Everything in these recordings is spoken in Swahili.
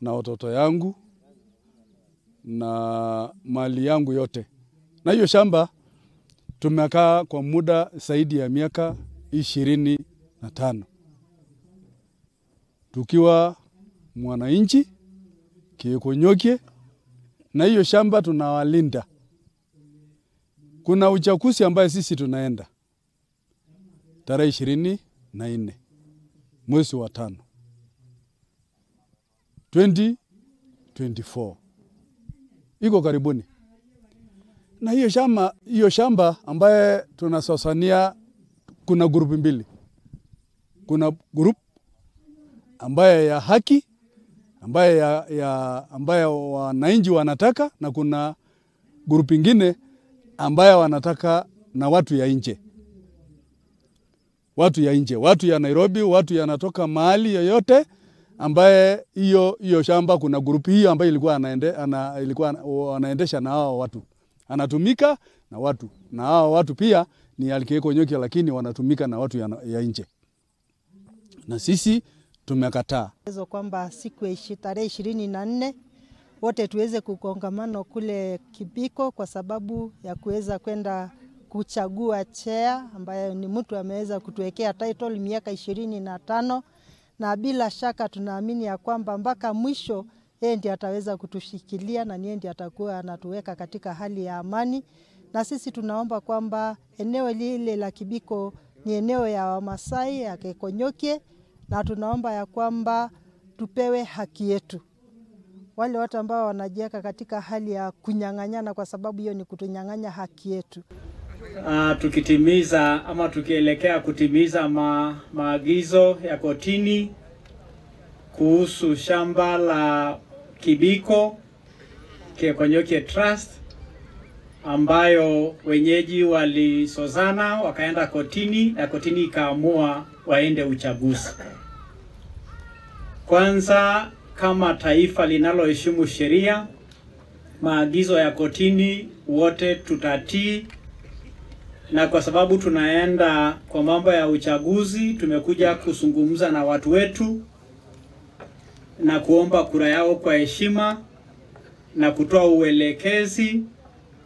na watoto yangu na mali yangu yote. Na hiyo shamba tumekaa kwa muda zaidi ya miaka 25. Tukiwa mwananchi Keekonyokie, na hiyo shamba tunawalinda. Kuna uchaguzi ambaye sisi tunaenda tarehe 24 mwezi wa 5 2024. Iko karibuni. Na hiyo shamba ambaye tunasosania, kuna grupu mbili. Kuna group ambaye ya haki, ambaye wananchi wanataka, na kuna grupu ingine ambaye wanataka na watu ya nje. Watu ya nje, watu ya Nairobi, watu yanatoka mahali yoyote, ambaye hiyo shamba, kuna grupu hiyo ambaye ilikuwa anaendesha na hao watu. Anatumika na watu. Na hao watu pia ni Keekonyokie, lakini wanatumika na watu ya nje. Na sisi tumekataa. Kwamba siku ya tarehe 24 wote tuweze kukongamano kule Kibiko, kwa sababu ya kuweza kwenda kuchagua chair ambaye ni mtu ameweza kutuwekea title miaka 25, na bila shaka tunaamini ya kwamba mpaka mwisho yeye ndiye ataweza kutushikilia, na yeye ndiye atakuwa anatuweka katika hali ya amani. Na sisi tunaomba kwamba eneo lile la Kibiko ni eneo ya Wamasai ya Keekonyokie, na tunaomba ya kwamba tupewe haki yetu. Wale watu ambao wanajiweka katika hali ya kunyang'anyana, kwa sababu hiyo ni kutunyang'anya haki yetu. Tukitimiza ama tukielekea kutimiza maagizo ya kotini kuhusu shamba la Kibiko Keekonyokie Trust, ambayo wenyeji walisozana wakaenda kotini, na kotini ikaamua waende uchaguzi. Kwanza, kama taifa linaloheshimu sheria, maagizo ya kotini wote tutatii, na kwa sababu tunaenda kwa mambo ya uchaguzi, tumekuja kuzungumza na watu wetu na kuomba kura yao kwa heshima na kutoa uelekezi,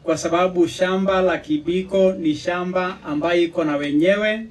kwa sababu shamba la Kibiko ni shamba ambayo iko na wenyewe.